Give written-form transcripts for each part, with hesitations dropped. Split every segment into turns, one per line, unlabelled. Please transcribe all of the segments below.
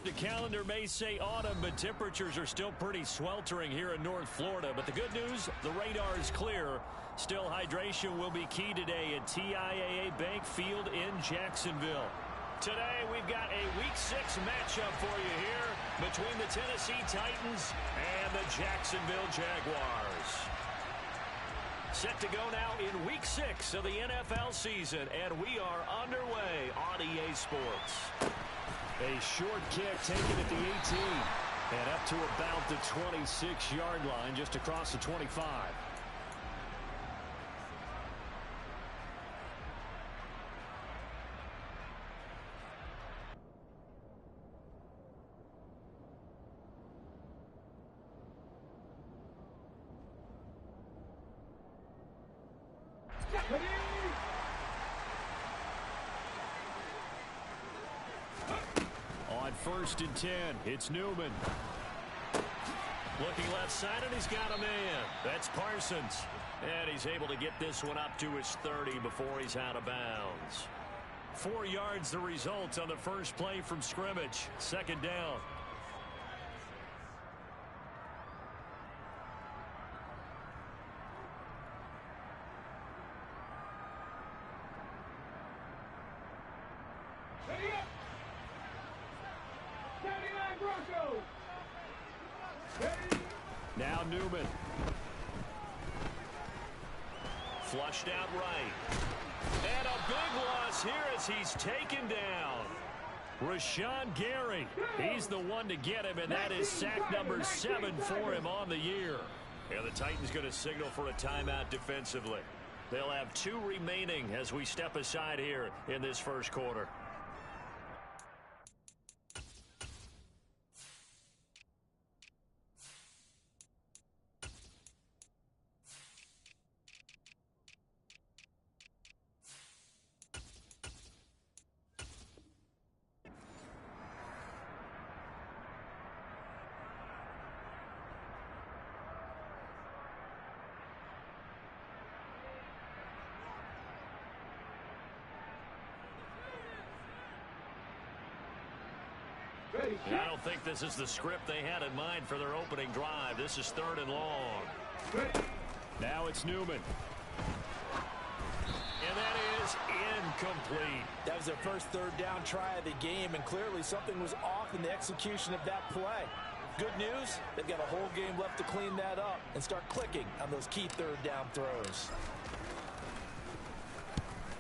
The calendar may say autumn, but temperatures are still pretty sweltering here in North Florida. But the good news, the radar is clear. Still, hydration will be key today at TIAA Bank Field in Jacksonville. Today, we've got a Week 6 matchup for you here between the Tennessee Titans and the Jacksonville Jaguars. Set to go now in Week 6 of the NFL season, and we are underway on EA Sports. A short kick taken at the 18 and up to about the 26-yard line, just across the 25. On 1st and 10, it's Newman. Looking left side, and he's got a man. That's Parsons. And he's able to get this one up to his 30 before he's out of bounds. 4 yards the result on the first play from scrimmage. 2nd down. Now Newman. Flushed out right. And a big loss here as he's taken down. Rashawn Gary. He's the one to get him, and that is sack number 7 for him on the year. And the Titans going to signal for a timeout defensively. They'll have 2 remaining as we step aside here in this first quarter. I don't think this is the script they had in mind for their opening drive. This is 3rd and long. Now it's Newman. And that is incomplete.
That was their first 3rd down try of the game, and clearly something was off in the execution of that play. Good news, they've got a whole game left to clean that up and start clicking on those key 3rd down throws.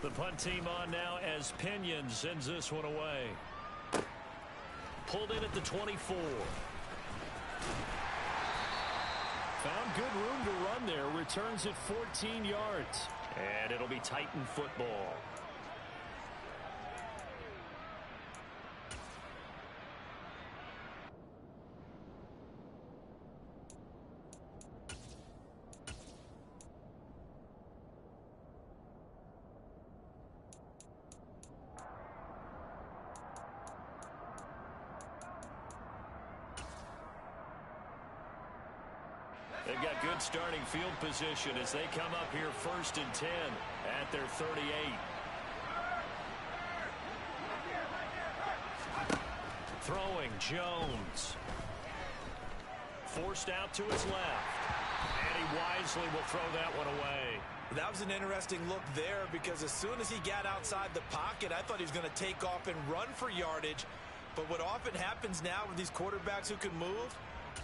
The punt team on now as Pinion sends this one away. Pulled in at the 24. Found good room to run there. Returns at 14 yards. And it'll be Titan football. They've got good starting field position as they come up here 1st and 10 at their 38. Throwing Jones. Forced out to his left. And he wisely will throw that one away.
That was an interesting look there because as soon as he got outside the pocket, I thought he was going to take off and run for yardage. But what often happens now with these quarterbacks who can move,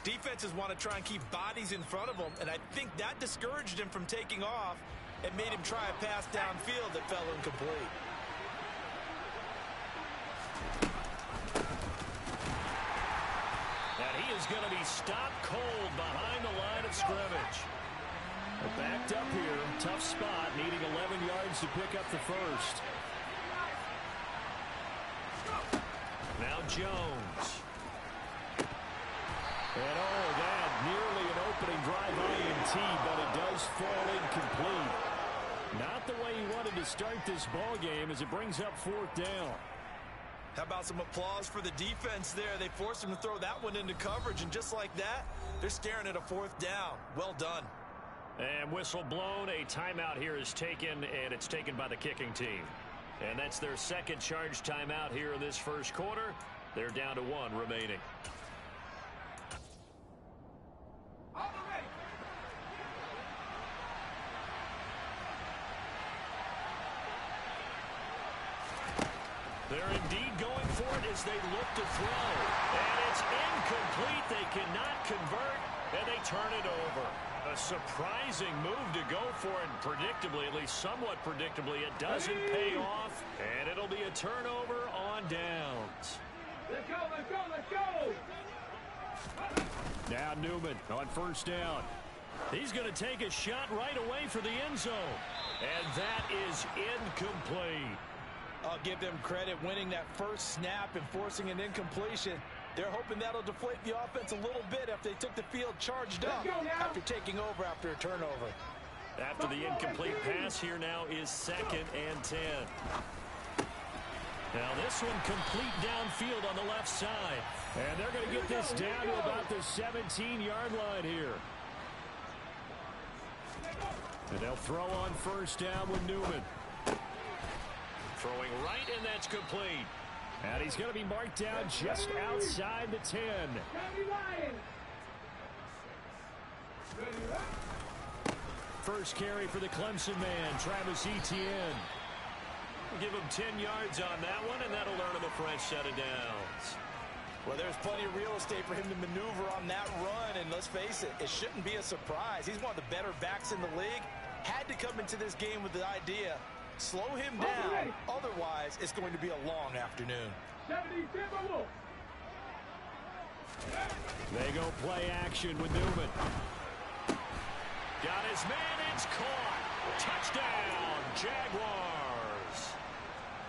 defenses want to try and keep bodies in front of them, and I think that discouraged him from taking off and made him try a pass downfield that fell incomplete.
And he is going to be stopped cold behind the line of scrimmage. Backed up here, tough spot, needing 11 yards to pick up the first. Now Jones. And that nearly an opening drive INT, but it does fall incomplete. Not the way he wanted to start this ball game as it brings up 4th down.
How about some applause for the defense there? They forced him to throw that one into coverage, and just like that, they're staring at a 4th down. Well done.
And whistle blown. A timeout here is taken, and it's taken by the kicking team. And that's their second charge timeout here in this first quarter. They're down to 1 remaining. They're indeed going for it as they look to throw. And it's incomplete. They cannot convert, and they turn it over. A surprising move to go for it, and predictably, at least somewhat predictably, it doesn't pay off, and it'll be a turnover on downs.
Let's go, let's go, let's go!
Now Newman on first down. He's going to take a shot right away for the end zone. And that is incomplete.
I'll give them credit winning that first snap and forcing an incompletion. They're hoping that'll deflate the offense a little bit after they took the field charged up after taking over after a turnover.
After the incomplete pass, here now is 2nd and 10. Now this one complete downfield on the left side. And they're going to get this down to about the 17-yard line here. And they'll throw on first down with Newman. Throwing right, and that's complete. And he's going to be marked down just outside the 10. First carry for the Clemson man, Travis Etienne. Give him 10 yards on that one, and that'll earn him a fresh set of downs.
Well, there's plenty of real estate for him to maneuver on that run, and let's face it, it shouldn't be a surprise. He's one of the better backs in the league. Had to come into this game with the idea, slow him down, otherwise it's going to be a long afternoon.
They go play action with Newman. Got his man, it's caught. Touchdown, Jaguars.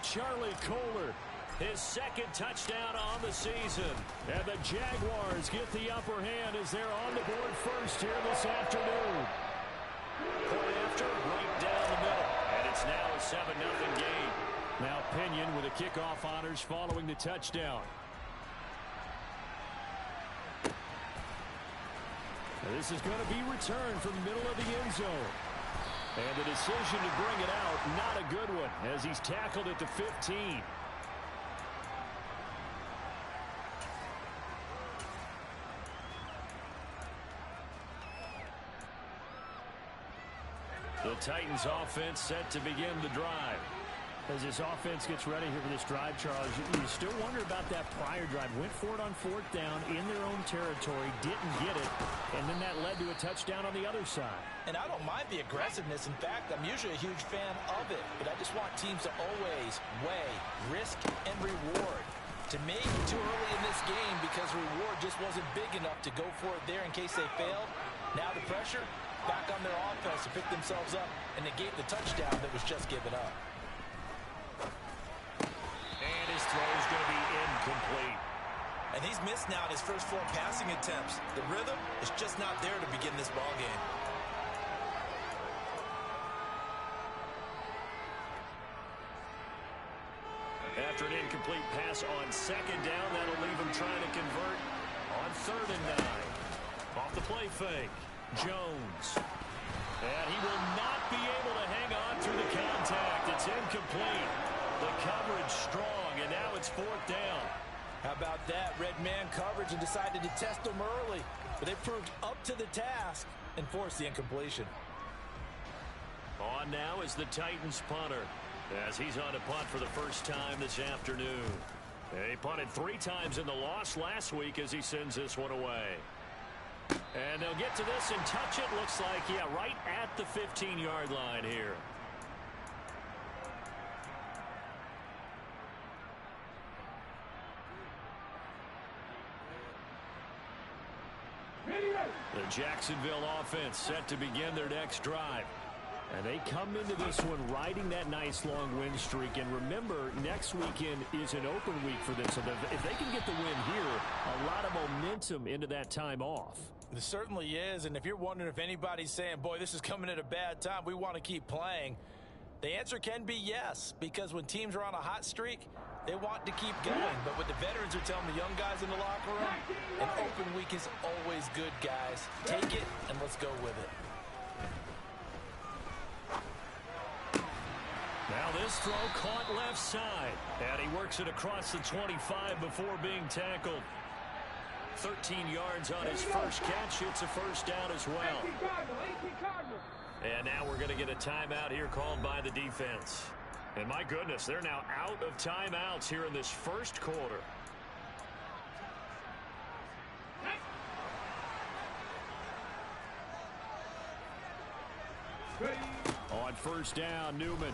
Charlie Kohler, his 2nd touchdown on the season. And the Jaguars get the upper hand as they're on the board first here this afternoon. Point after, right down the middle. And it's now a 7-0 game. Now Pinion with the kickoff honors following the touchdown. Now this is going to be returned from the middle of the end zone. And the decision to bring it out, not a good one, as he's tackled at the 15. The Titans offense set to begin the drive. As this offense gets ready here for this drive, Charles, you still wonder about that prior drive. Went for it on 4th down in their own territory, didn't get it, and then that led to a touchdown on the other side.
And I don't mind the aggressiveness. In fact, I'm usually a huge fan of it, but I just want teams to always weigh risk and reward. To me, too early in this game because reward just wasn't big enough to go for it there in case they failed. Now the pressure back on their offense to pick themselves up and negate the touchdown that was just given up.
And his throw is going to be incomplete.
And he's missed now in his first 4 passing attempts. The rhythm is just not there to begin this ball game.
After an incomplete pass on 2nd down, that'll leave him trying to convert on 3rd and 9. Off the play fake, Jones. And he will not be able to hang on through the contact. It's incomplete. The coverage strong, and now it's 4th down.
How about that? Red man coverage and decided to test them early. But they proved up to the task and forced the incompletion.
On now is the Titans punter, as he's on to punt for the first time this afternoon. He punted 3 times in the loss last week as he sends this one away. And they'll get to this and touch it. Looks like, yeah, right at the 15-yard line here. The Jacksonville offense set to begin their next drive. And they come into this one riding that nice long win streak. And remember, next weekend is an open week for them. So if they can get the win here, a lot of momentum into that time off.
It certainly is. And if you're wondering if anybody's saying, boy, this is coming at a bad time, we want to keep playing, the answer can be yes. Because when teams are on a hot streak, they want to keep going. But what the veterans are telling the young guys in the locker room, an open week is always good, guys. Take it and let's go with it.
Now this throw caught left side. And he works it across the 25 before being tackled. 13 yards on his first catch. It's a first down as well. And now we're going to get a timeout here called by the defense. And my goodness, they're now out of timeouts here in this first quarter. On first down, Newman.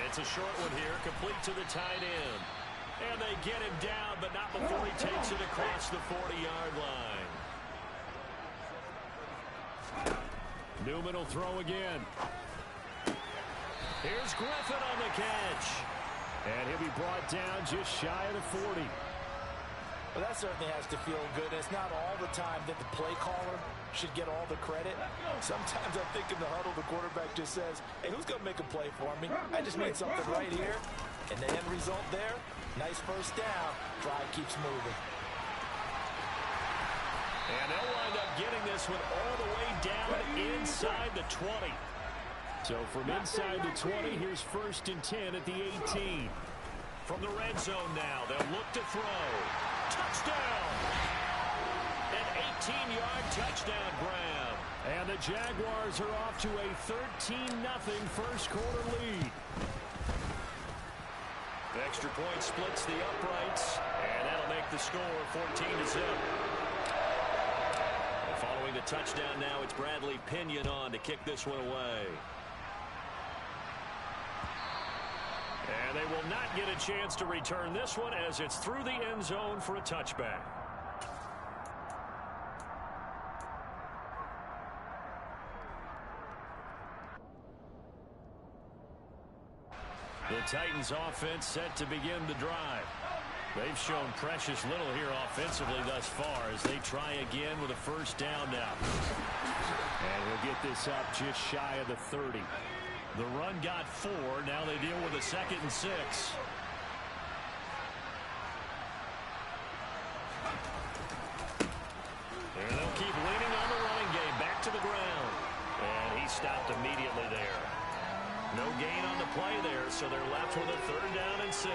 It's a short one here, complete to the tight end. And they get him down, but not before he takes it across the 40-yard line. Newman will throw again. Here's Griffin on the catch. And he'll be brought down just shy of the 40.
Well, that certainly has to feel good. It's not all the time that the play caller should get all the credit. Sometimes I think in the huddle, the quarterback just says, hey, who's going to make a play for me? I just need something right here. And the end result there, nice first down. Drive keeps moving.
And they'll wind up getting this one all the way down inside the 20. So from inside the 20, here's 1st and 10 at the 18. From the red zone now, they'll look to throw. Touchdown! An 18-yard touchdown grab. And the Jaguars are off to a 13-0 first quarter lead. The extra point splits the uprights, and that'll make the score 14-0. Following the touchdown now, it's Bradley Pinion on to kick this one away. And they will not get a chance to return this one as it's through the end zone for a touchback. The Titans offense set to begin the drive. They've shown precious little here offensively thus far as they try again with a first down now. And he'll get this up just shy of the 30. The run got 4. Now they deal with a 2nd and 6. And they'll keep leaning on the running game. Back to the ground. And he stopped immediately there. No gain on the play there, so they're left with a 3rd down and 6.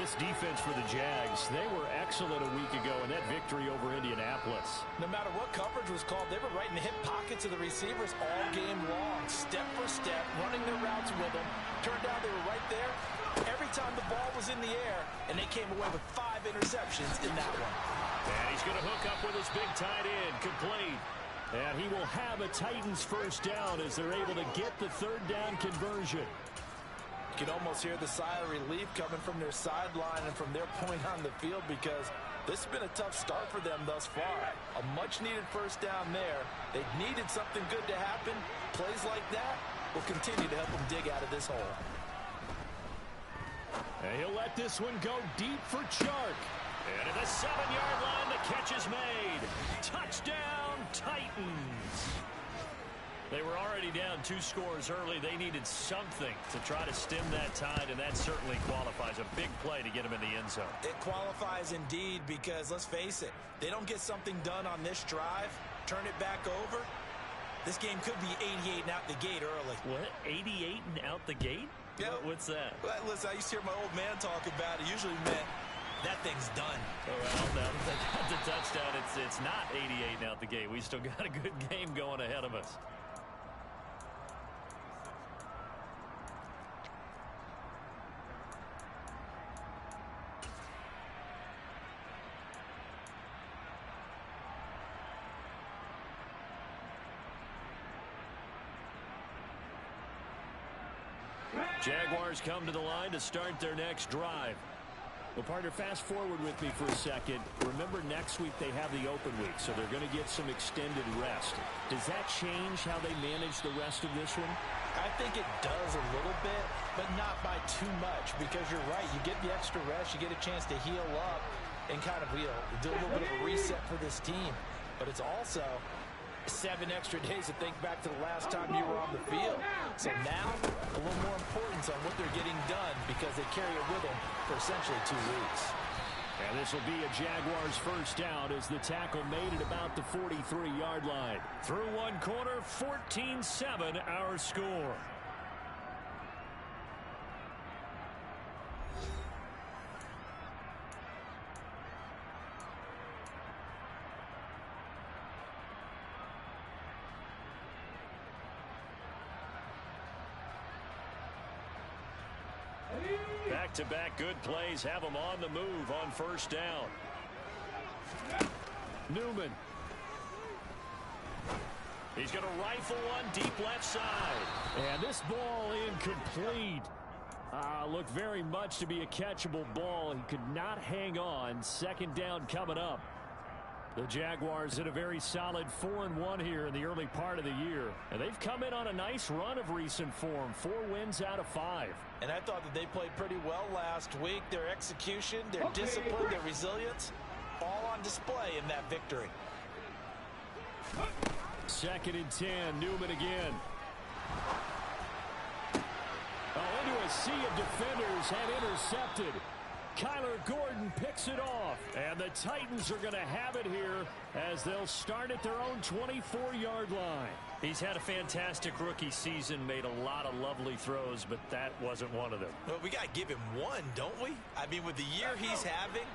This defense for the Jags, they were excellent a week ago in that victory over Indianapolis.
No matter what coverage was called, they were right in the hip pockets of the receivers all game long, step for step, running their routes with them. Turned out they were right there every time the ball was in the air, and they came away with 5 interceptions in that one.
And he's going to hook up with his big tight end, complete. And he will have a Titans first down as they're able to get the 3rd down conversion.
You can almost hear the sigh of relief coming from their sideline and from their point on the field because this has been a tough start for them thus far. A much-needed first down there. They needed something good to happen. Plays like that will continue to help them dig out of this hole.
And he'll let this one go deep for Chark. And at the 7-yard line, the catch is made. Touchdown, Titans. They were already down 2 scores early. They needed something to try to stem that tide, and that certainly qualifies. A big play to get them in the end zone.
It qualifies indeed because, let's face it, they don't get something done on this drive, turn it back over, this game could be 88 and out the gate early.
What? 88 and out the gate?
Yeah.
What's that?
Well, listen, I used to hear my old man talk about it. Usually meant that thing's done.
Well, no, that's a touchdown. It's not 88 and out the gate. We still got a good game going ahead of us. Jaguars come to the line to start their next drive. Well, partner, fast forward with me for a second. Remember, next week they have the open week, so they're going to get some extended rest. Does that change how they manage the rest of this one?
I think it does a little bit, but not by too much, because you're right. You get the extra rest, you get a chance to heal up and kind of, do a little bit of a reset for this team. But it's also 7 extra days to think back to the last time you were on the field. So now, a little more importance on what they're getting done because they carry it with them for essentially 2 weeks.
And this will be a Jaguars first down as the tackle made at about the 43-yard line. Through one quarter, 14-7 our score. Back-to-back good plays have them on the move on first down. Newman. He's going to rifle one deep left side. And this ball incomplete. Looked very much to be a catchable ball. He could not hang on. Second down coming up. The Jaguars in a very solid 4-1 here in the early part of the year. And they've come in on a nice run of recent form. 4 wins out of 5.
And I thought that they played pretty well last week. Their execution, their discipline, their resilience, all on display in that victory.
Second and 10. Newman again. Into a sea of defenders and intercepted. Kyler Gordon picks it off. And the Titans are going to have it here as they'll start at their own 24-yard line. He's had a fantastic rookie season, made a lot of lovely throws, but that wasn't one of them.
Well, we got to give him one, don't we? I mean, with the year he's having,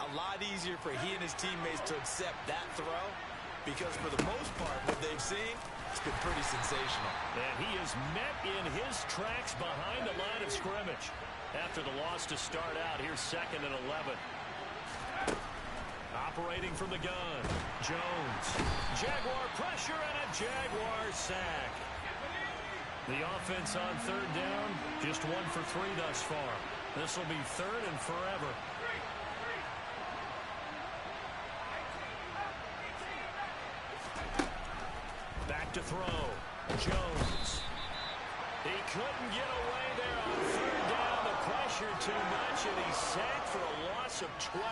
a lot easier for he and his teammates to accept that throw, because for the most part, what they've seen, it's been pretty sensational.
And he is met in his tracks behind the line of scrimmage. After the loss to start out, here's 2nd and 11. Operating from the gun, Jones. Jaguar pressure and a Jaguar sack. The offense on 3rd down, just 1 for 3 thus far. This will be 3rd and forever. Back to throw. Jones. He couldn't get away there on 3rd down. The pressure too much, and he's sacked for a loss of 12.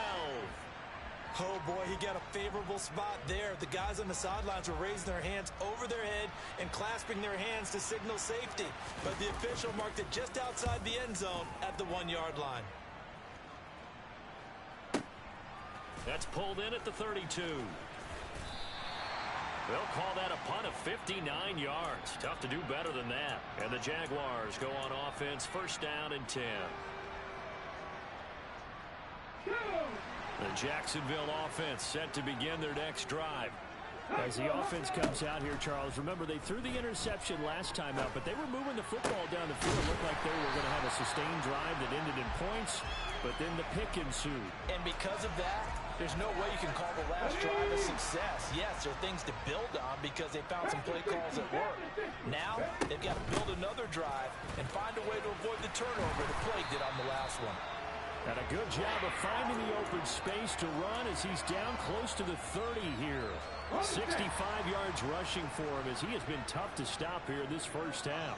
Oh, boy, he got a favorable spot there. The guys on the sidelines were raising their hands over their head and clasping their hands to signal safety. But the official marked it just outside the end zone at the 1-yard line.
That's pulled in at the 32. They'll call that a punt of 59 yards. Tough to do better than that. And the Jaguars go on offense, 1st down and 10. The Jacksonville offense set to begin their next drive. As the offense comes out here, Charles, remember they threw the interception last time out, but they were moving the football down the field. It looked like they were going to have a sustained drive that ended in points, but then the pick ensued.
And because of that, there's no way you can call the last drive a success. Yes, there are things to build on because they found some play calls at work. Now, they've got to build another drive and find a way to avoid the turnover that plagued it on the last one.
And a good job of finding the open space to run as he's down close to the 30 here. 65 yards rushing for him as he has been tough to stop here this first half.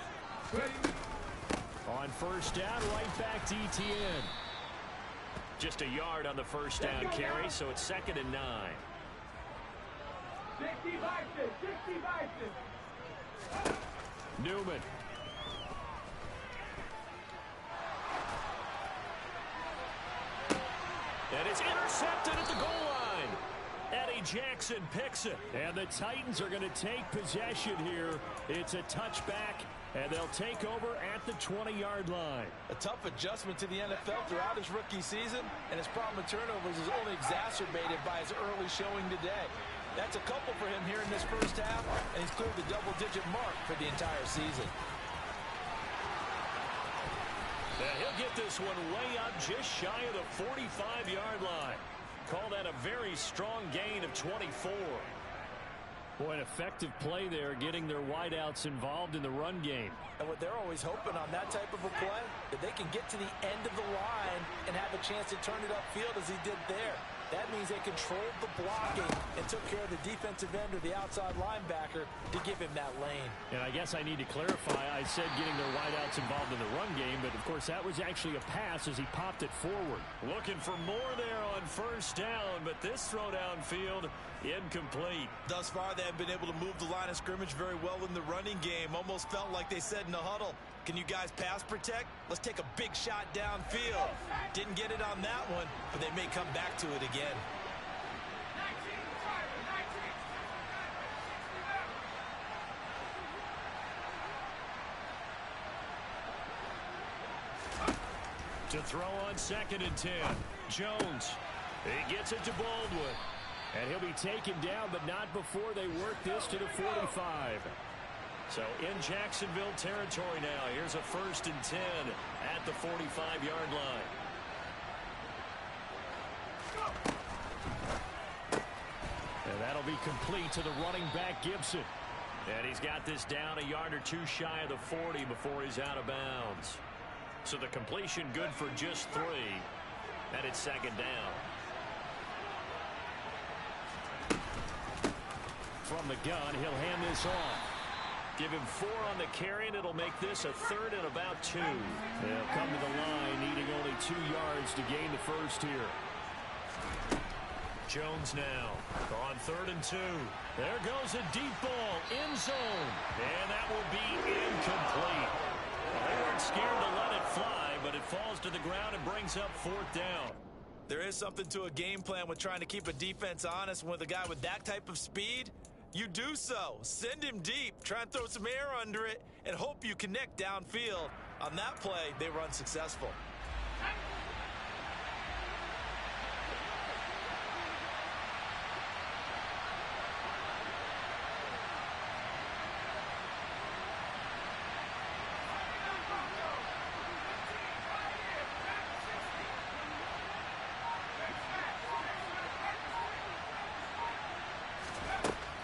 On 1st down, right back to ETN. Just a yard on the 1st down carry, so it's 2nd and 9.
65.
Newman. And it's intercepted at the goal line. Eddie Jackson picks it. And the Titans are going to take possession here. It's a touchback, and they'll take over at the 20-yard line.
A tough adjustment to the NFL throughout his rookie season, and his problem with turnovers is only exacerbated by his early showing today. That's a couple for him here in this first half, and he's cleared the double-digit mark for the entire season.
And he'll get this one way up just shy of the 45-yard line. Call that a very strong gain of 24. Boy, an effective play there, getting their wideouts involved in the run game.
And what they're always hoping on that type of a play, that they can get to the end of the line and have a chance to turn it upfield as he did there. That means they controlled the blocking and took care of the defensive end or the outside linebacker to give him that lane.
And I guess I need to clarify, I said getting their wideouts involved in the run game, but of course that was actually a pass as he popped it forward. Looking for more there on 1st down, but this throw downfield incomplete.
Thus far, they have been able to move the line of scrimmage very well in the running game. Almost felt like they said in the huddle, can you guys pass protect? Let's take a big shot downfield. Didn't get it on that one, but they may come back to it again.
To throw on 2nd and 10. Jones. He gets it to Baldwin. And he'll be taken down, but not before they work this to the 45. So in Jacksonville territory now. Here's a 1st and 10 at the 45-yard line. And that'll be complete to the running back, Gibson. And he's got this down a yard or two shy of the 40 before he's out of bounds. So the completion good for just 3. And it's 2nd down. From the gun, he'll hand this off. Give him 4 on the carry, and it'll make this a 3rd and about 2. They'll come to the line, needing only 2 yards to gain the first here. Jones now on 3rd and 2. There goes a deep ball, end zone, and that will be incomplete. Well, they weren't scared to let it fly, but it falls to the ground and brings up 4th down.
There is something to a game plan with trying to keep a defense honest. With a guy with that type of speed, you do so. Send him deep, try and throw some air under it, and hope you connect downfield. On that play, they were unsuccessful.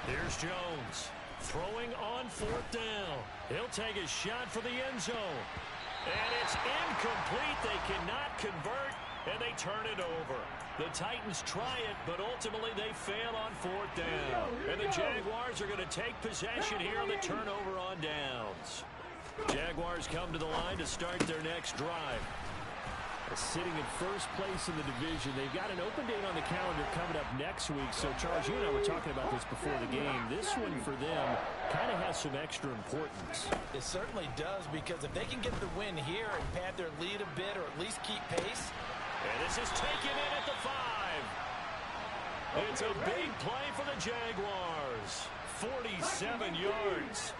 Here's Jones throwing on 4th down. He'll take a shot for the end zone. And it's incomplete. They cannot convert, and they turn it over. The Titans try it, but ultimately they fail on 4th down. And the Jaguars are going to take possession here on the turnover on downs. Jaguars come to the line to start their next drive. Sitting in 1st place in the division. They've got an open date on the calendar coming up next week. So, Charles, you and I were talking about this before the game. This one for them kind of has some extra importance.
It certainly does, because if they can get the win here and pad their lead a bit or at least keep pace.
And this is taken in at the 5. It's a big play for the Jaguars. 47 yards.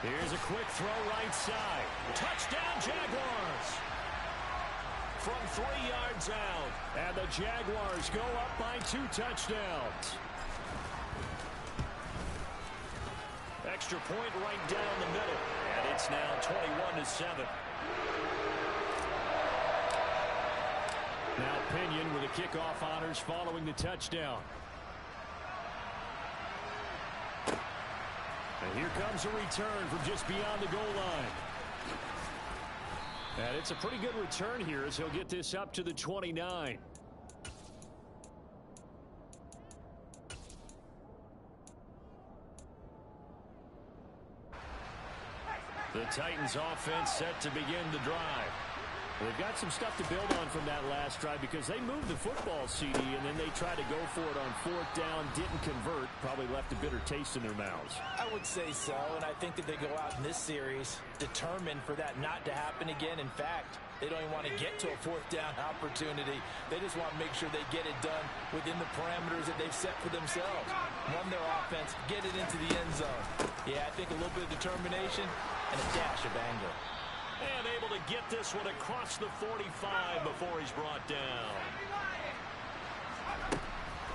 Here's a quick throw right side. Touchdown, Jaguars. From 3 yards out. And the Jaguars go up by 2 touchdowns. Extra point right down the middle. And it's now 21-7. Now Pinion with the kickoff honors following the touchdown. And here comes a return from just beyond the goal line. And it's a pretty good return here as he'll get this up to the 29. The Titans offense set to begin the drive. They've got some stuff to build on from that last drive because they moved the football, CD, and then they tried to go for it on 4th down, didn't convert, probably left a bitter taste in their mouths.
I would say so, and I think that they go out in this series determined for that not to happen again. In fact, they don't even want to get to a 4th down opportunity. They just want to make sure they get it done within the parameters that they've set for themselves. Run their offense, get it into the end zone. Yeah, I think a little bit of determination and a dash of anger.
And able to get this one across the 45 before he's brought down.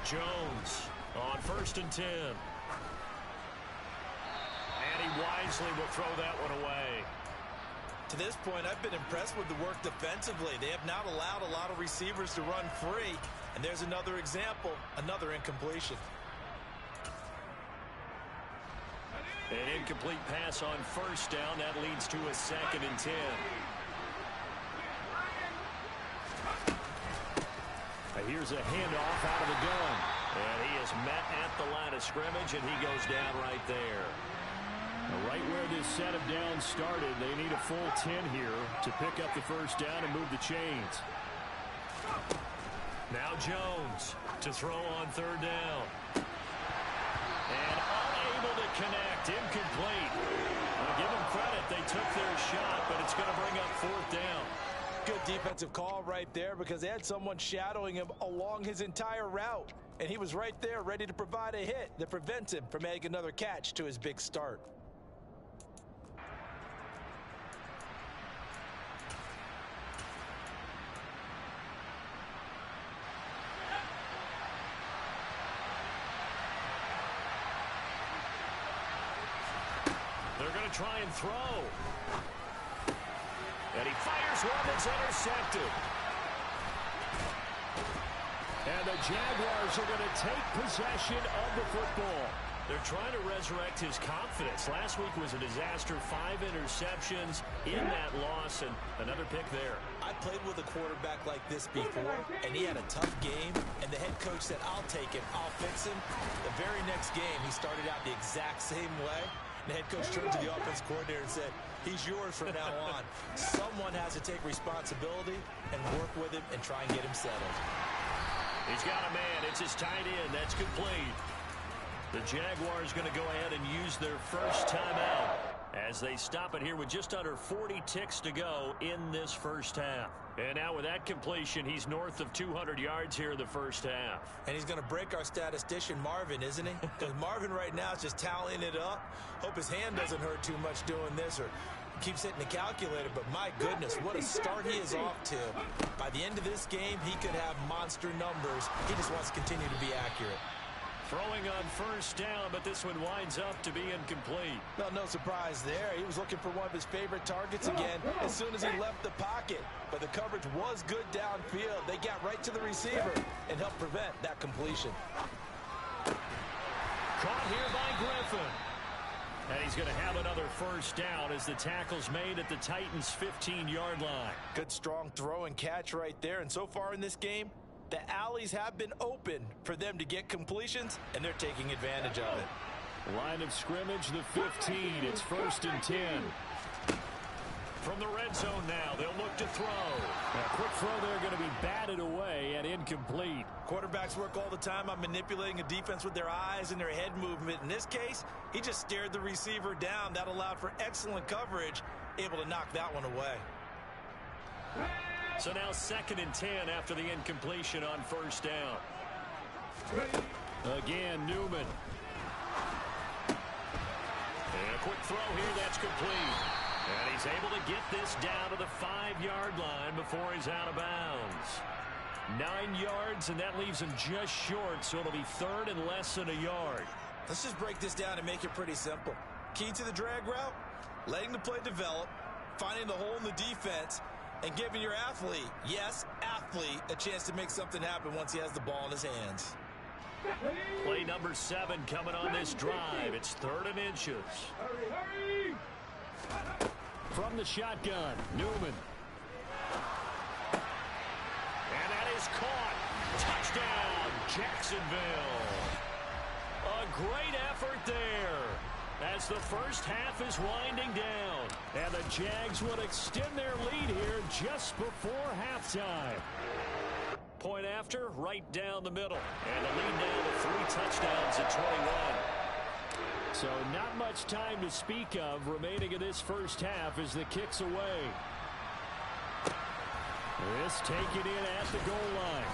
Jones on 1st and 10. And he wisely will throw that one away.
To this point, I've been impressed with the work defensively. They have not allowed a lot of receivers to run free. And there's another example, another incompletion.
An incomplete pass on 1st down. That leads to a 2nd and 10. Here's a handoff out of the gun. And he is met at the line of scrimmage, and he goes down right there. Right where this set of downs started, they need a full 10 here to pick up the 1st down and move the chains. Now Jones to throw on 3rd down. And unable to connect, incomplete. I'll give them credit, they took their shot, but it's going to bring up 4th down.
Good defensive call right there because they had someone shadowing him along his entire route. And he was right there ready to provide a hit that prevents him from making another catch to his big start.
They're going to try and throw. And he fires one that's intercepted. And the Jaguars are going to take possession of the football. They're trying to resurrect his confidence. Last week was a disaster. 5 interceptions in that loss, and another pick there.
I played with a quarterback like this before, and he had a tough game, and the head coach said, I'll take him, I'll fix him. The very next game, he started out the exact same way. The head coach turned to the offense coordinator and said, he's yours from now on. Someone has to take responsibility and work with him and try and get him settled.
He's got a man. It's his tight end. That's complete. The Jaguars going to go ahead and use their first timeout as they stop it here with just under 40 ticks to go in this first half. And now with that completion, he's north of 200 yards here in the first half.
And he's going to break our statistician Marvin, isn't he? Because Marvin right now is just tallying it up. Hope his hand doesn't hurt too much doing this or keeps hitting the calculator. But my goodness, what a start he is off to. By the end of this game, he could have monster numbers. He just wants to continue to be accurate.
Throwing on first down, but this one winds up to be incomplete.
Well, no surprise there. He was looking for one of his favorite targets again as soon as he left the pocket. But the coverage was good downfield. They got right to the receiver and helped prevent that completion.
Caught here by Griffin. And he's going to have another first down as the tackle's made at the Titans' 15-yard line.
Good, strong throw and catch right there. And so far in this game, the alleys have been open for them to get completions, and they're taking advantage of it.
Line of scrimmage, the 15. It's 1st and 10. From the red zone now, they'll look to throw. A quick throw there going to be batted away and incomplete.
Quarterbacks work all the time on manipulating a defense with their eyes and their head movement. In this case, he just stared the receiver down. That allowed for excellent coverage, able to knock that one away.
So now 2nd and 10 after the incompletion on first down. Again, Newman. And a quick throw here, that's complete. And he's able to get this down to the 5-yard line before he's out of bounds. 9 yards, and that leaves him just short, so it'll be 3rd and less than a yard.
Let's just break this down and make it pretty simple. Key to the drag route, letting the play develop, finding the hole in the defense, and giving your athlete, yes, athlete, a chance to make something happen once he has the ball in his hands.
Play number 7 coming on this drive. It's 3rd and inches.
Hurry, hurry!
From the shotgun, Newman. And that is caught. Touchdown, Jacksonville. A great effort there as the first half is winding down. And the Jags would extend their lead here just before halftime. Point after, right down the middle. And the lead now to 3 touchdowns at 21. So not much time to speak of remaining in this first half as the kick's away. This taken in at the goal line.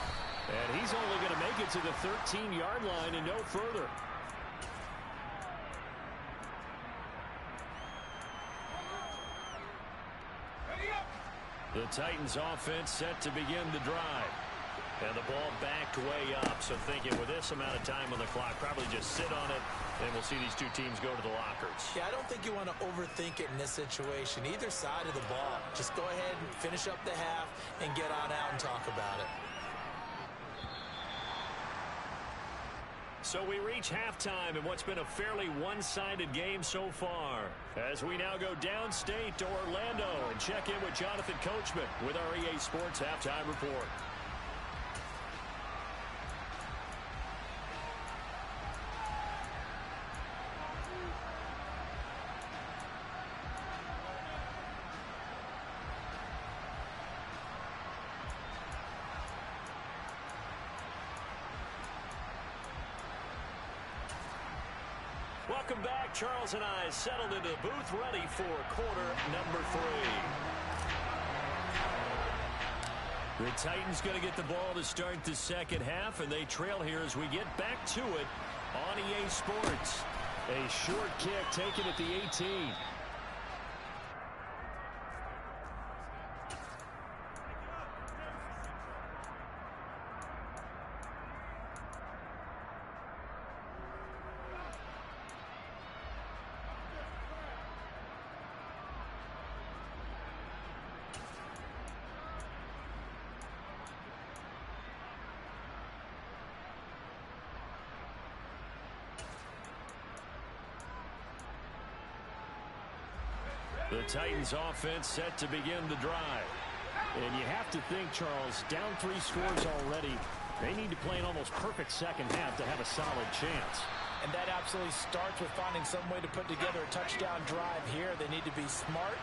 And he's only going to make it to the 13-yard line and no further. The Titans offense set to begin the drive. And the ball backed way up. So thinking with this amount of time on the clock, probably just sit on it, and we'll see these two teams go to the lockers.
Yeah, I don't think you want to overthink it in this situation. Either side of the ball. Just go ahead and finish up the half and get on out and talk about it.
So we reach halftime in what's been a fairly one-sided game so far. As we now go downstate to Orlando and check in with Jonathan Coachman with our EA Sports Halftime Report. Welcome back. Charles and I settled into the booth ready for quarter number 3. The Titans going to get the ball to start the second half, and they trail here as we get back to it on EA Sports. A short kick taken at the 18. The Titans offense set to begin the drive.
And you have to think, Charles, down 3 scores already. They need to play an almost perfect second half to have a solid chance.
And that absolutely starts with finding some way to put together a touchdown drive here. They need to be smart,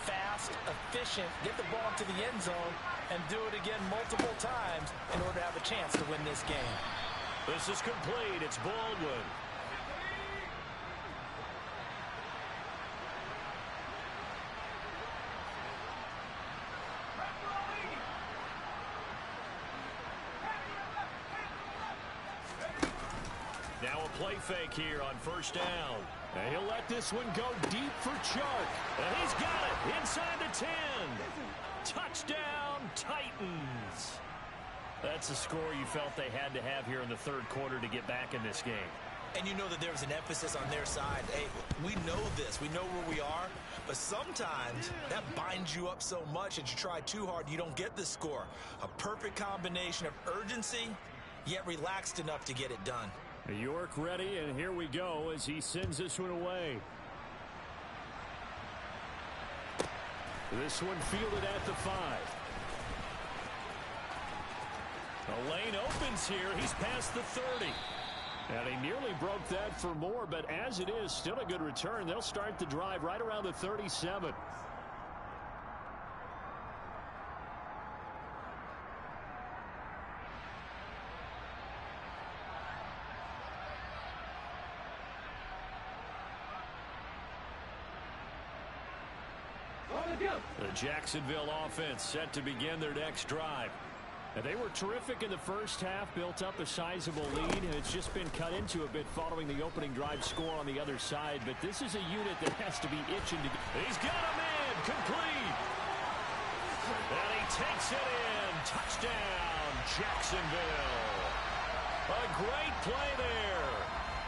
fast, efficient, get the ball to the end zone, and do it again multiple times in order to have a chance to win this game.
This is complete. It's Baldwin. Now a play fake here on first down.
And he'll let this one go deep for Chark.
And he's got it inside the 10. Touchdown, Titans. That's the score you felt they had to have here in the third quarter to get back in this game.
And you know that there was an emphasis on their side. Hey, we know this. We know where we are. But sometimes that binds you up so much that you try too hard, you don't get the score. A perfect combination of urgency, yet relaxed enough to get it done.
York ready, and here we go as he sends this one away. This one fielded at the 5.
The lane opens here. He's past the 30.
And he nearly broke that for more, but as it is, still a good return. They'll start the drive right around the 37.
The Jacksonville offense set to begin their next drive.
And they were terrific in the first half, built up a sizable lead, and it's just been cut into a bit following the opening drive score on the other side. But this is a unit that has to be itching to...
He's got a man, complete. And he takes it in. Touchdown, Jacksonville. A great play there.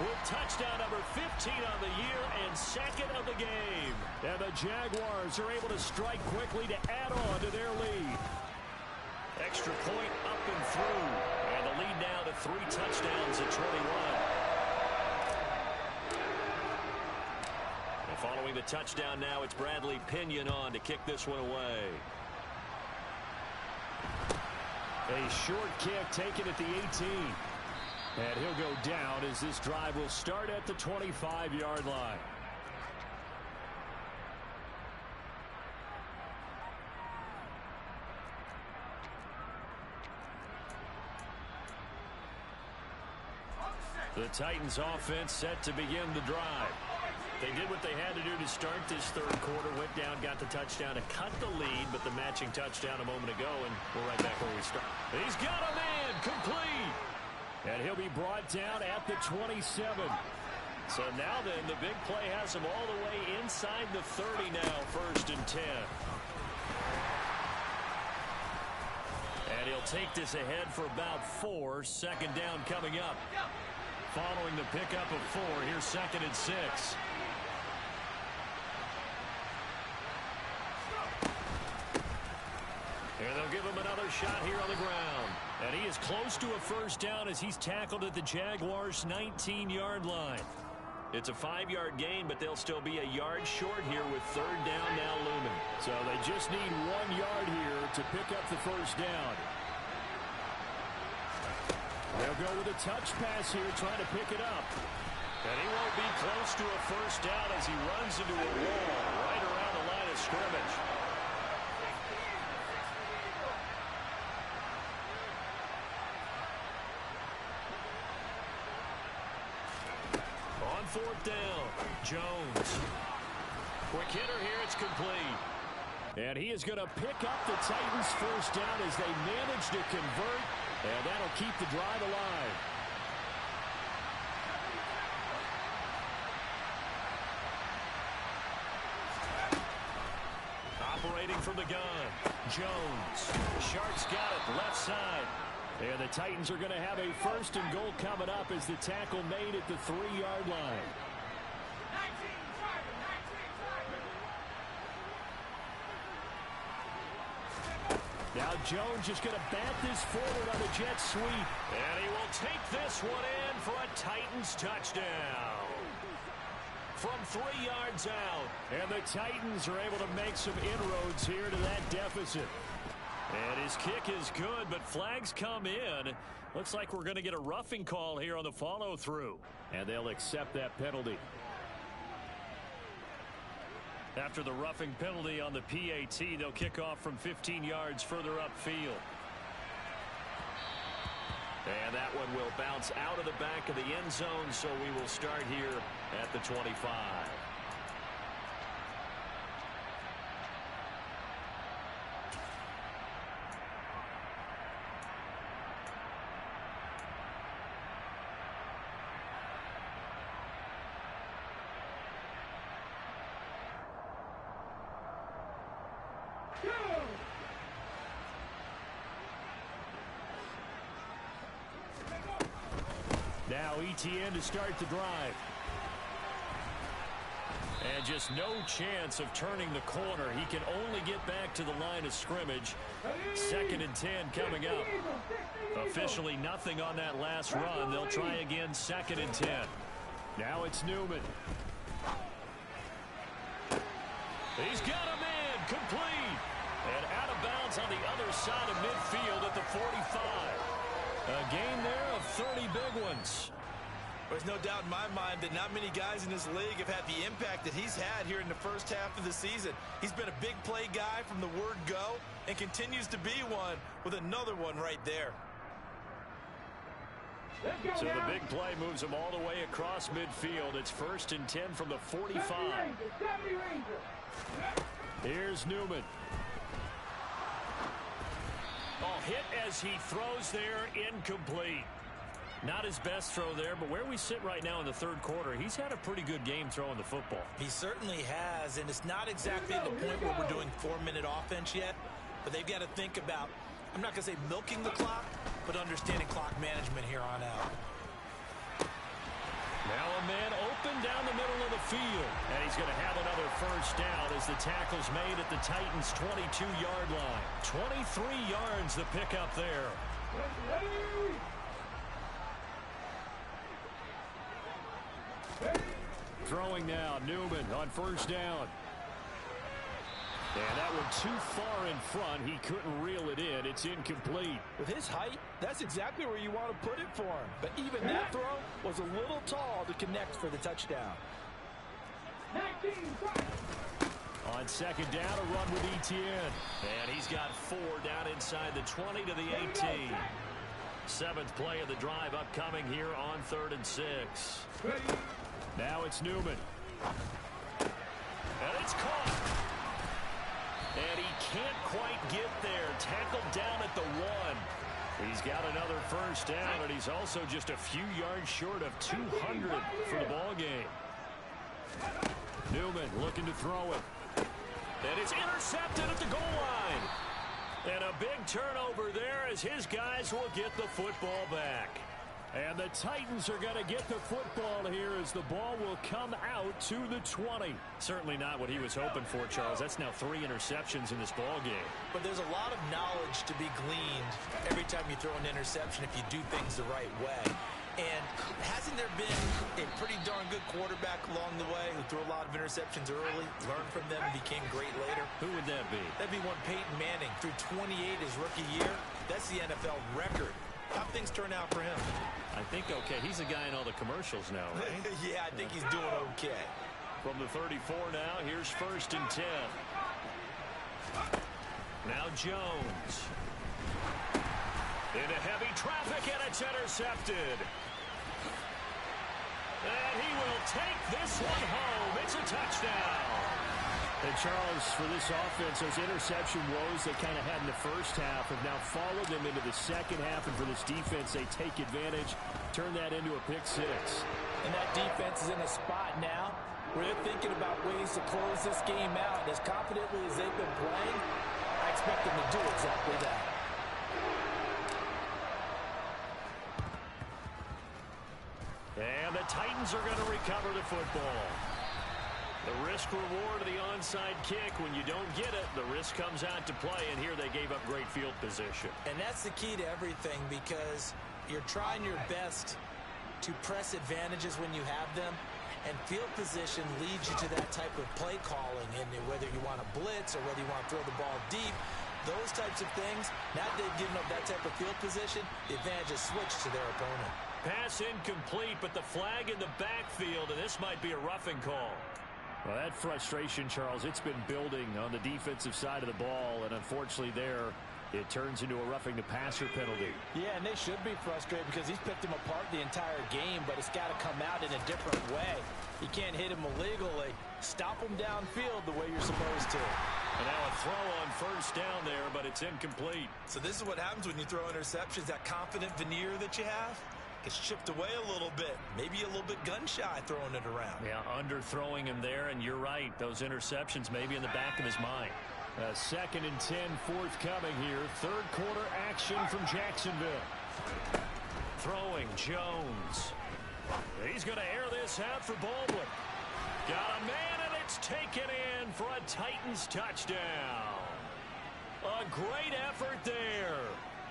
With touchdown number 15 on the year and second of the game.
And the Jaguars are able to strike quickly to add on to their lead.
Extra point up and through. And the lead now to 3 touchdowns at 21. And following the touchdown now, it's Bradley Pinion on to kick this one away.
A short kick taken at the 18. And he'll go down as this drive will start at the 25-yard line.
The Titans offense set to begin the drive. They did what they had to do to start this third quarter, went down, got the touchdown to cut the lead, but the matching touchdown a moment ago, and we're right back where we start.
He's got a man, complete. And he'll be brought down at the 27.
So now then, the big play has him all the way inside the 30 now, 1st and 10. And he'll take this ahead for about 4, second down coming up. Following the pickup of 4, here's 2nd and 6. And they'll give him another shot here on the ground. And he is close to a first down as he's tackled at the Jaguars' 19-yard line. It's a 5-yard gain, but they'll still be a yard short here with 3rd down now looming.
So they just need 1 yard here to pick up the first down. They'll go with a touch pass here, trying to pick it up.
And he won't be close to a first down as he runs into a wall right around the line of scrimmage. On 4th down, Jones. Quick hitter here, it's complete.
And he is going to pick up the Titans' first down as they manage to convert, and that'll keep the drive alive.
Operating from the gun, Jones. Shark's got it, left side.
And the Titans are going to have a 1st and goal coming up as the tackle made at the 3-yard line. Now Jones just going to bat this forward on the jet sweep.
And he will take this one in for a Titans touchdown. from 3 yards out.
And the Titans are able to make some inroads here to that deficit.
And his kick is good, but flags come in. Looks like we're going to get a roughing call here on the follow-through.
And they'll accept that penalty.
After the roughing penalty on the PAT, they'll kick off from 15 yards further upfield. And that one will bounce out of the back of the end zone, so we will start here at the 25.
Now ETN to start the drive.
And just no chance of turning the corner. He can only get back to the line of scrimmage. 2nd and 10 coming up. Officially nothing on that last run. They'll try again 2nd and 10.
Now it's Newman.
He's got a man complete. And out of bounds on the other side of midfield at the 45. A gain there of 30 big ones.
There's no doubt in my mind that not many guys in this league have had the impact that he's had here in the first half of the season. He's been a big play guy from the word go and continues to be one with another one right there.
So the big play moves him all the way across midfield. It's 1st and 10 from the 45.
Here's Newman.
Hit as he throws there, incomplete. Not his best throw there, but where we sit right now in the 3rd quarter, he's had a pretty good game throwing the football.
He certainly has, and it's not exactly at the point where we're doing 4-minute offense yet, but they've got to think about, I'm not going to say milking the clock, but understanding clock management here on out.
Now a man open down the middle of the field. And he's going to have another first down as the tackle's made at the Titans' 22-yard line. 23 yards the pickup there.
Throwing now, Newman on first down. And that one too far in front. He couldn't reel it in. It's incomplete.
With his height, that's exactly where you want to put it for him. But even that throw was a little tall to connect for the touchdown.
On 2nd down, a run with ETN. And he's got 4 down inside the 20 to the 18. 7th play of the drive upcoming here on 3rd and 6.
Now it's Newman.
And it's caught. And he can't quite get there. Tackled down at the 1. He's got another first down, and he's also just a few yards short of 200 for the ball game.
Newman looking to throw it.
And it's intercepted at the goal line. And a big turnover there as his guys will get the football back.
And the Titans are going to get the football here as the ball will come out to the 20.
Certainly not what he was hoping for, Charles. That's now 3 interceptions in this ball game.
But there's a lot of knowledge to be gleaned every time you throw an interception if you do things the right way. And hasn't there been a pretty darn good quarterback along the way who threw a lot of interceptions early, learned from them, and became great later?
Who would that be?
That'd be one Peyton Manning. Threw 28 his rookie year. That's the NFL record. How things turn out for him?
I think okay. He's the guy in all the commercials now, right?
Yeah, I think he's doing okay.
From the 34 now, here's 1st and 10. Now Jones. Into heavy traffic, and it's intercepted. And he will take this one home. It's a touchdown.
And Charles, for this offense, those interception woes they kind of had in the first half have now followed them into the second half. And for this defense, they take advantage, turn that into a pick 6.
And that defense is in a spot now where they're thinking about ways to close this game out. As confidently as they've been playing, I expect them to do exactly that.
And the Titans are going to recover the football. The risk-reward of the onside kick, when you don't get it, the risk comes out to play, and here they gave up great field position.
And that's the key to everything, because you're trying your best to press advantages when you have them,
And field position leads you to that type of play calling, and whether you want to blitz or whether you want to throw the ball deep, those types of things, now that they've given up that type of field position, the advantage is switched to their opponent.
Pass incomplete, but the flag in the backfield, and this might be a roughing call.
Well, that frustration, Charles, it's been building on the defensive side of the ball, and unfortunately there, it turns into a roughing the passer penalty.
Yeah, and they should be frustrated because he's picked him apart the entire game, but it's got to come out in a different way. You can't hit him illegally. Stop him downfield the way you're supposed to.
And now a throw on first down there, but it's incomplete.
So this is what happens when you throw interceptions. That confident veneer that you have gets chipped away a little bit. Maybe a little bit gun-shy throwing it around.
Yeah, underthrowing him there, and you're right. Those interceptions may be in the back of his mind.
2nd and 10 forthcoming here. Third quarter action from Jacksonville.
Throwing Jones. He's going to air this out for Baldwin. Got a man, and it's taken in for a Titans touchdown. A great effort there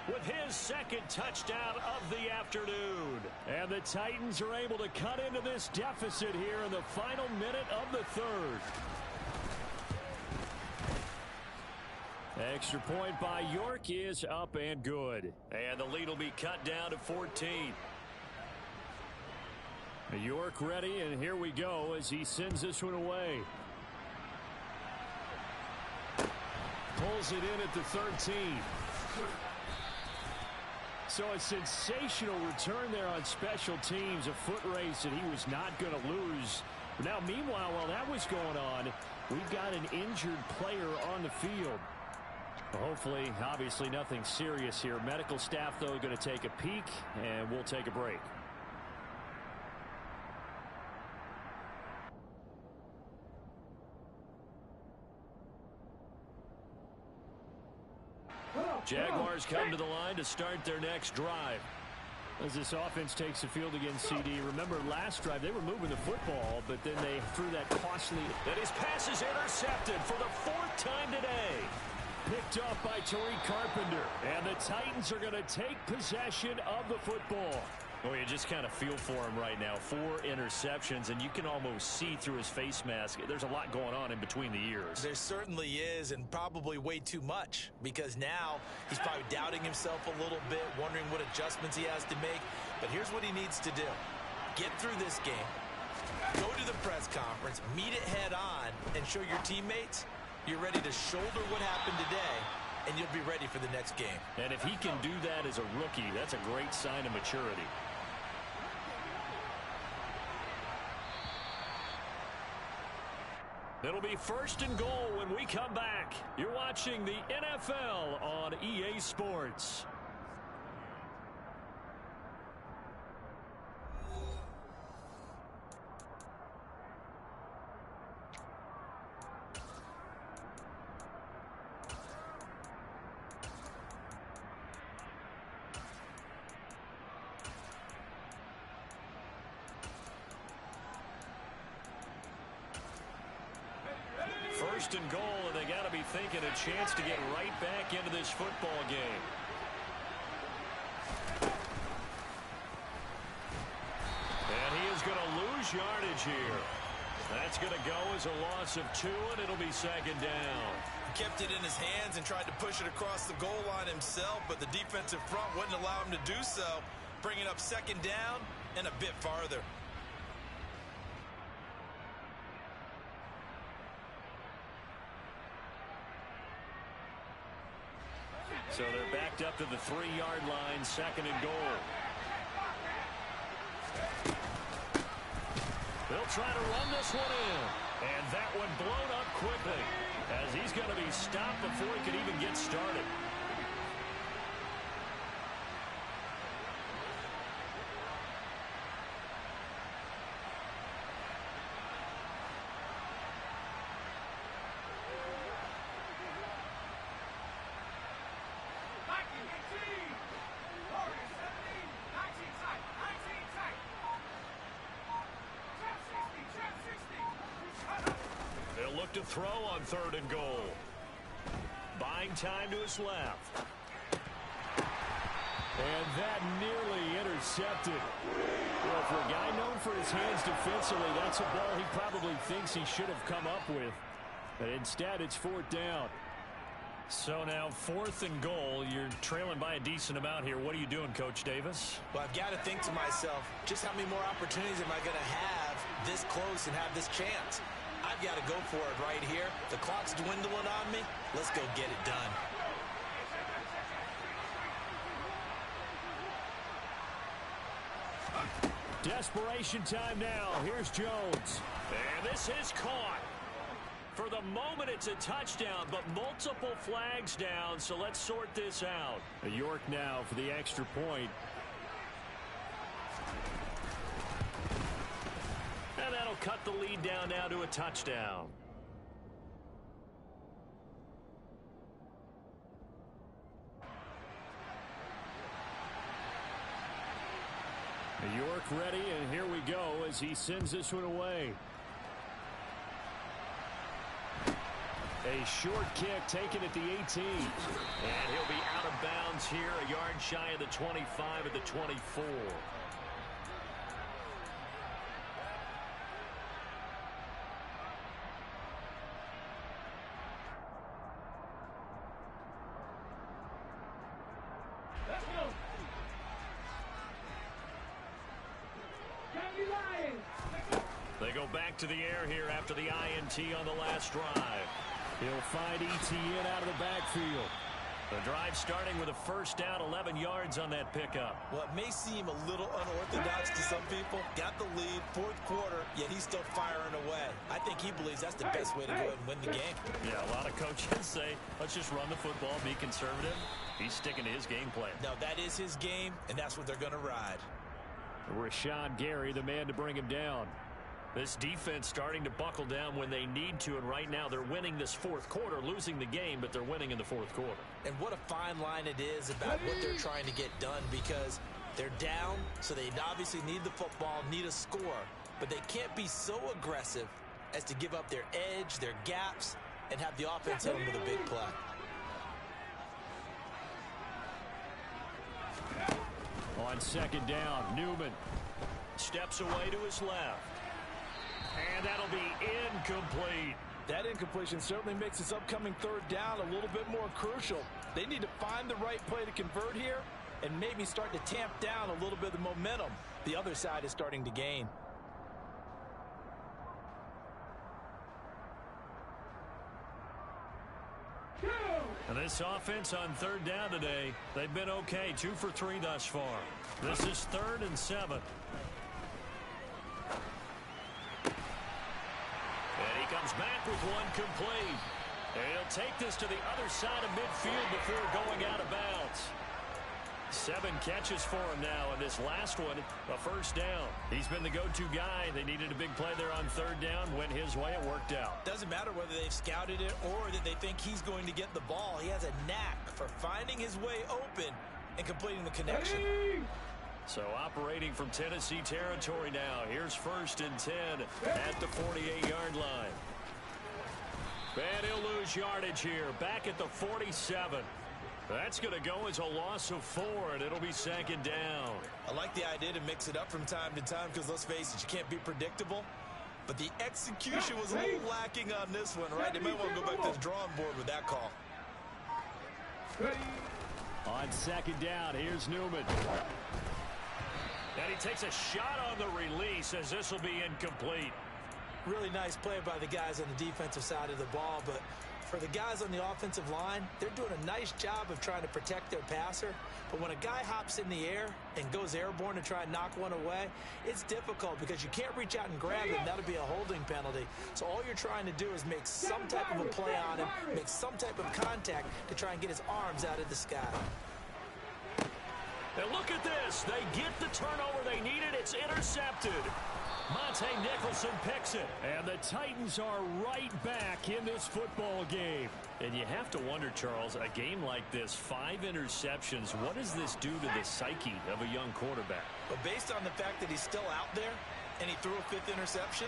with his second touchdown of the afternoon.
And the Titans are able to cut into this deficit here in the final minute of the third. Extra point by York is up and good.
And the lead will be cut down to 14.
York ready, and here we go as he sends this one away. Pulls it in at the 13. So a sensational return there on special teams, a foot race that he was not going to lose. Now, meanwhile, while that was going on, we've got an injured player on the field. Hopefully, obviously, nothing serious here. Medical staff, though, going to take a peek, and we'll take a break.
Jaguars come to the line to start their next drive.
As this offense takes the field against CD, remember last drive they were moving the football, but then they threw that costly.
And his pass is intercepted for the 4th time today.
Picked off by Tariq Carpenter. And the Titans are going to take possession of the football.
Well, you just kind of feel for him right now. 4 interceptions, and you can almost see through his face mask. There's a lot going on in between the ears.
There certainly is, and probably way too much, because now he's probably doubting himself a little bit, wondering what adjustments he has to make. But here's what he needs to do. Get through this game, go to the press conference, meet it head on, and show your teammates you're ready to shoulder what happened today, and you'll be ready for the next game.
And if he can do that as a rookie, that's a great sign of maturity. It'll be 1st and goal when we come back. You're watching the NFL on EA Sports. First and goal, and they got to be thinking a chance to get right back into this football game. And he is going to lose yardage here. That's going to go as a loss of 2, and it'll be 2nd down.
He kept it in his hands and tried to push it across the goal line himself, but the defensive front wouldn't allow him to do so, bringing up 2nd down and a bit farther.
So they're backed up to the 3-yard line, 2nd and goal. They'll try to run this one in. And that one blown up quickly as he's going to be stopped before he can even get started. To throw on 3rd and goal. Buying time to his left.
And that nearly intercepted. Well, for a guy known for his hands defensively, that's a ball he probably thinks he should have come up with. But instead, it's 4th down.
So now 4th and goal. You're trailing by a decent amount here. What are you doing, Coach Davis?
Well, I've got to think to myself, just how many more opportunities am I going to have this close and have this chance? I've got to go for it right here. The clock's dwindling on me. Let's go get it done.
Desperation time now. Here's Jones.
And this is caught. For the moment, it's a touchdown, but multiple flags down, so let's sort this out.
York now for the extra point.
And that'll cut the lead down now to a touchdown.
York ready, and here we go as he sends this one away. A short kick taken at the 18.
And he'll be out of bounds here, a yard shy of the 25 at the 24.
Let's go.
They go back to the air here after the INT on the last drive.
He'll find ETN out of the backfield.
The drive starting with a first down, 11 yards on that pickup.
Well, it may seem a little unorthodox to some people. Got the lead, 4th quarter, yet he's still firing away. I think he believes that's the best way to go ahead and win the game.
Yeah, a lot of coaches say, let's just run the football, be conservative. He's sticking to his game plan.
No, that is his game, and that's what they're going to ride.
Rashawn Gary, the man to bring him down.
This defense starting to buckle down when they need to, and right now they're winning this 4th quarter, losing the game, but they're winning in the 4th quarter.
And what a fine line it is about what they're trying to get done, because they're down, so they obviously need the football, need a score, but they can't be so aggressive as to give up their edge, their gaps, and have the offense hit them with a big play.
On 2nd down, Newman
steps away to his left. And that'll be incomplete.
That incompletion certainly makes this upcoming 3rd down a little bit more crucial. They need to find the right play to convert here and maybe start to tamp down a little bit of the momentum the other side is starting to gain.
And this offense on 3rd down today, they've been okay. 2 for 3 thus far. This is 3rd and 7. And he comes back with one complete. And he'll take this to the other side of midfield before going out of bounds. 7 catches for him now, and this last one, a first down. He's been the go-to guy. They needed a big play there on 3rd down. Went his way. It worked out.
Doesn't matter whether they've scouted it or that they think he's going to get the ball. He has a knack for finding his way open and completing the connection.
So operating from Tennessee territory now. Here's 1st and 10 at the 48-yard line. And he'll lose yardage here. Back at the 47. That's going to go as a loss of 4, and it'll be 2nd down.
I like the idea to mix it up from time to time because, let's face it, you can't be predictable. But the execution was a little lacking on this one, right? They might want to go back to the drawing board with that call.
On 2nd down, here's Newman.
And he takes a shot on the release as this will be incomplete.
Really nice play by the guys on the defensive side of the ball, but for the guys on the offensive line, they're doing a nice job of trying to protect their passer. But when a guy hops in the air and goes airborne to try and knock one away, it's difficult because you can't reach out and grab him. That'll be a holding penalty. So all you're trying to do is make some type of a play on him, make some type of contact to try and get his arms out of the sky.
And look at this. They get the turnover they needed. It's intercepted. Monte Nicholson picks it.
And the Titans are right back in this football game.
And you have to wonder, Charles, a game like this, 5 interceptions, what does this do to the psyche of a young quarterback?
But based on the fact that he's still out there and he threw a 5th interception,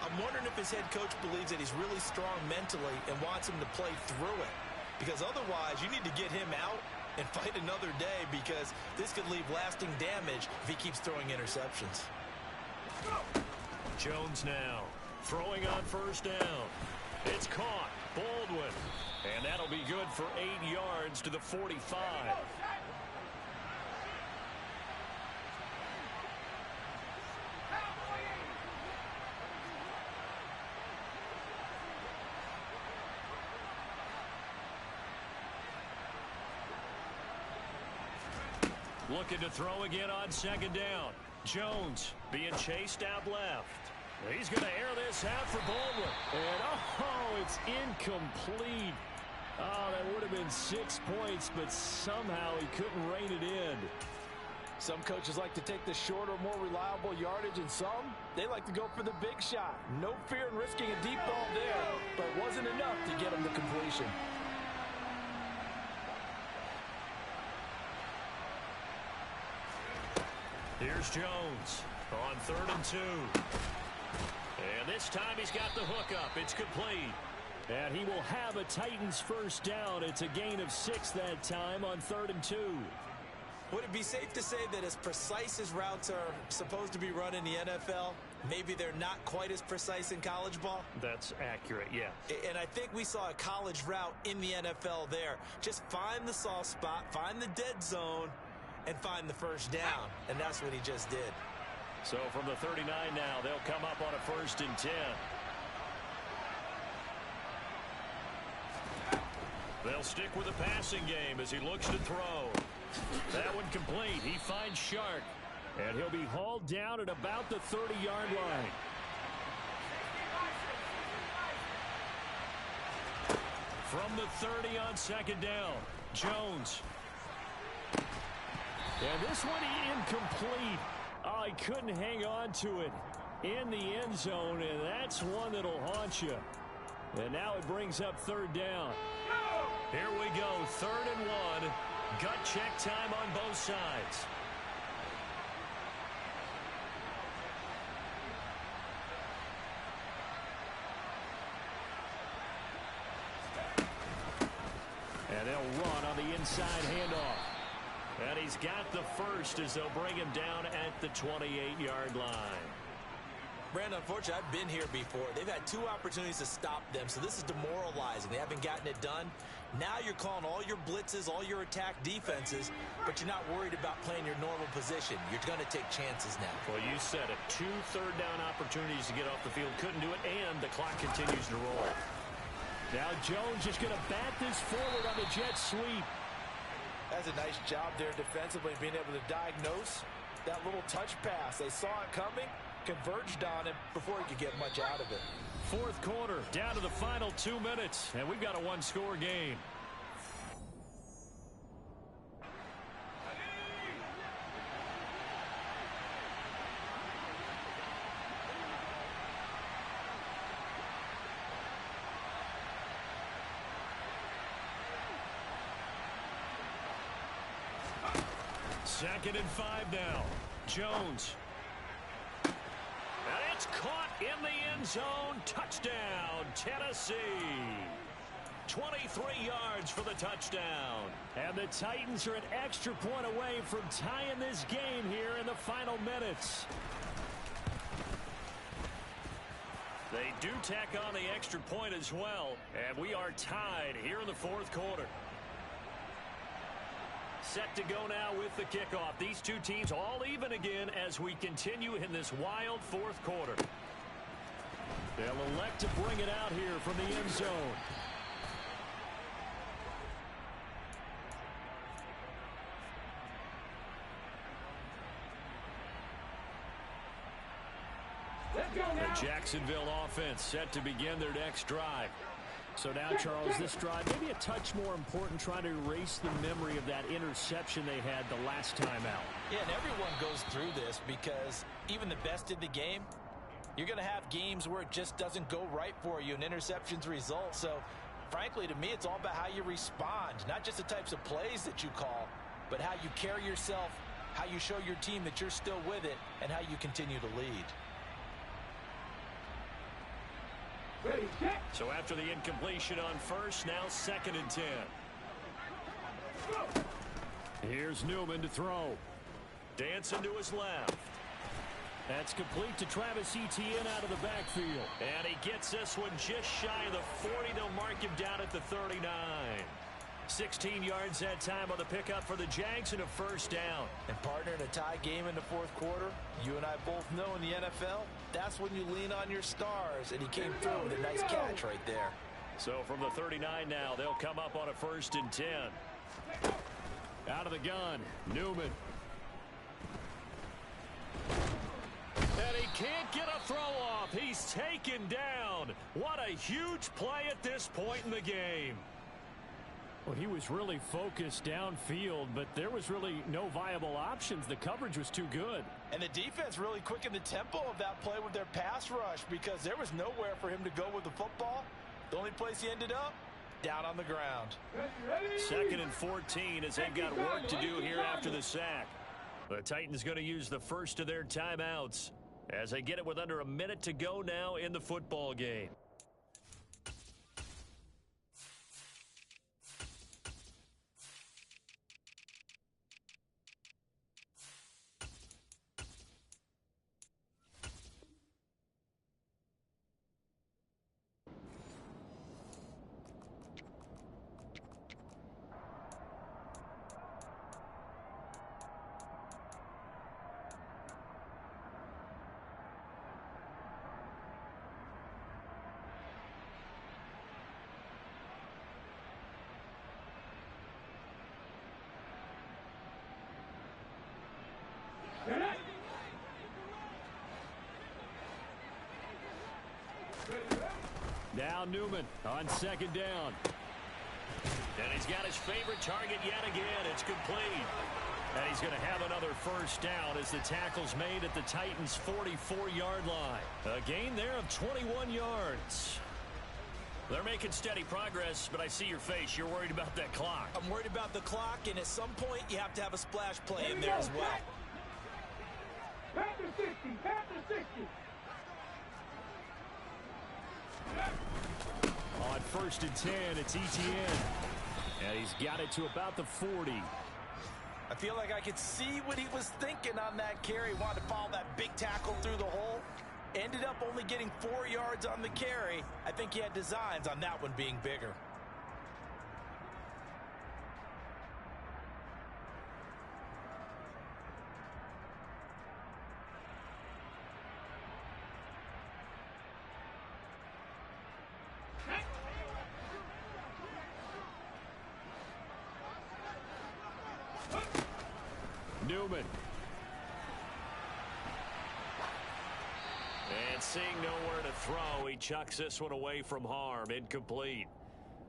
I'm wondering if his head coach believes that he's really strong mentally and wants him to play through it. Because otherwise, you need to get him out
and fight another day, because this could leave lasting damage if he keeps throwing interceptions.
Jones now throwing on first down. It's caught. Baldwin. And that'll be good for 8 yards to the 45. Looking to throw again on second down. Jones being chased out left. He's going to air this out for Baldwin.
And, oh, it's incomplete. Oh, that would have been 6 points, but somehow he couldn't rein it in.
Some coaches like to take the shorter, more reliable yardage, and some, they like to go for the big shot. No fear in risking a deep ball there, but it wasn't enough to get him to completion.
Here's Jones on 3rd and 2. And this time he's got the hook up. It's complete.
And he will have a Titans first down. It's a gain of 6 that time on 3rd and 2.
Would it be safe to say that as precise as routes are supposed to be run in the NFL, maybe they're not quite as precise in college ball?
That's accurate, yeah.
And I think we saw a college route in the NFL there. Just find the soft spot, find the dead zone, and find the first down. And that's what he just did.
So from the 39 now, they'll come up on a 1st and 10. They'll stick with the passing game as he looks to throw. That one complete. He finds Shark.
And he'll be hauled down at about the 30-yard line.
From the 30 on second down, Jones.
And this one incomplete. Oh, he couldn't hang on to it in the end zone, and that's one that'll haunt you. And now it brings up 3rd down.
Here we go, 3rd and 1. Gut check time on both sides.
And they'll run on the inside handoff.
And he's got the first as they'll bring him down at the 28-yard line.
Brandon, unfortunately, I've been here before. They've had 2 opportunities to stop them, so this is demoralizing. They haven't gotten it done. Now you're calling all your blitzes, all your attack defenses, but you're not worried about playing your normal position. You're going to take chances now.
Well, you said it. 2 third-down opportunities to get off the field. Couldn't do it, and the clock continues to roll.
Now Jones just going to bat this forward on the jet sweep.
That's a nice job there defensively, being able to diagnose that little touch pass. They saw it coming, converged on him before he could get much out of it.
4th quarter, down to the final 2 minutes, and we've got a 1-score game. Second and 5 now. Jones. And it's caught in the end zone. Touchdown, Tennessee. 23 yards for the touchdown.
And the Titans are an extra point away from tying this game here in the final minutes.
They do tack on the extra point as well. And we are tied here in the 4th quarter. Set to go now with the kickoff. These 2 teams all even again as we continue in this wild 4th quarter.
They'll elect to bring it out here from the end zone.
The Jacksonville offense set to begin their next drive.
So now, Charles, this drive maybe a touch more important, trying to erase the memory of that interception they had the last time out.
Yeah, and everyone goes through this because even the best in the game, you're going to have games where it just doesn't go right for you and interceptions result. So, frankly, to me, it's all about how you respond, not just the types of plays that you call, but how you carry yourself, how you show your team that you're still with it, and how you continue to lead.
So after the incompletion on first, now 2nd and 10.
Here's Newman to throw.
Dancing to his left.
That's complete to Travis Etienne out of the backfield.
And he gets this one just shy of the 40. They'll mark him down at the 39. 16 yards that time on the pickup for the Jags and a first down.
And partner, in a tie game in the fourth quarter, you and I both know in the NFL, that's when you lean on your stars, and he came through with a nice catch right there.
So from the 39 now, they'll come up on a 1st and 10.
Out of the gun, Newman.
And he can't get a throw off. He's taken down. What a huge play at this point in the game.
Well, he was really focused downfield, but there was really no viable options. The coverage was too good.
And the defense really quickened the tempo of that play with their pass rush because there was nowhere for him to go with the football. The only place he ended up, down on the ground.
2nd and 14 as they've got work to do here after the sack. The Titans going to use the first of their timeouts as they get it with under a minute to go now in the football game.
Now Newman on 2nd down.
And he's got his favorite target yet again. It's complete. And he's going to have another first down as the tackle's made at the Titans' 44-yard line. A gain there of 21 yards. They're making steady progress, but I see your face. You're worried about that clock.
I'm worried about the clock, and at some point, you have to have a splash play in there as well.
Panther 60, Panther 60.
On 1st and 10, it's Etienne. And he's got it to about the 40.
I feel like I could see what he was thinking on that carry. Wanted to follow that big tackle through the hole. Ended up only getting 4 yards on the carry. I think he had designs on that one being bigger.
Newman.
And seeing nowhere to throw, he chucks this one away from harm. Incomplete.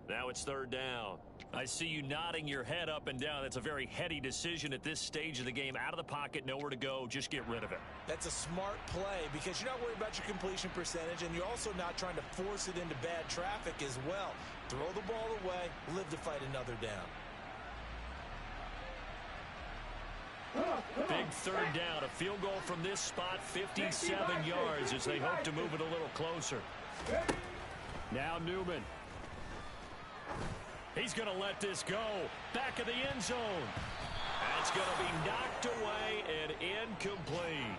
Now it's 3rd down. I see you nodding your head up and down. That's a very heady decision at this stage of the game. Out of the pocket, nowhere to go. Just get rid of it.
That's a smart play because you're not worried about your completion percentage, and you're also not trying to force it into bad traffic as well. Throw the ball away, live to fight another down.
Big 3rd down. A field goal from this spot, 57 yards as they hope to move it a little closer.
Now Newman.
He's going to let this go. Back of the end zone. That's going to be knocked away and incomplete.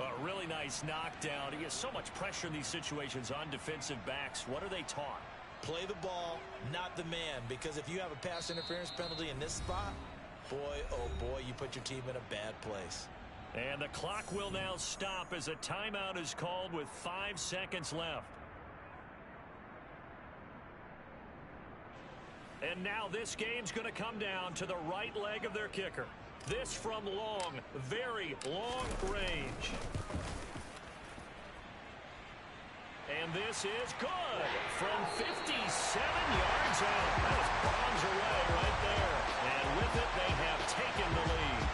A really nice knockdown. He has so much pressure in these situations on defensive backs. What are they taught?
Play the ball, not the man, because if you have a pass interference penalty in this spot, boy, oh boy, you put your team in a bad place.
And the clock will now stop as a timeout is called with 5 seconds left. And now this game's going to come down to the right leg of their kicker. This from long, very long range. And this is good from 57 yards out. That bombs away right there. And with it, they have taken the lead.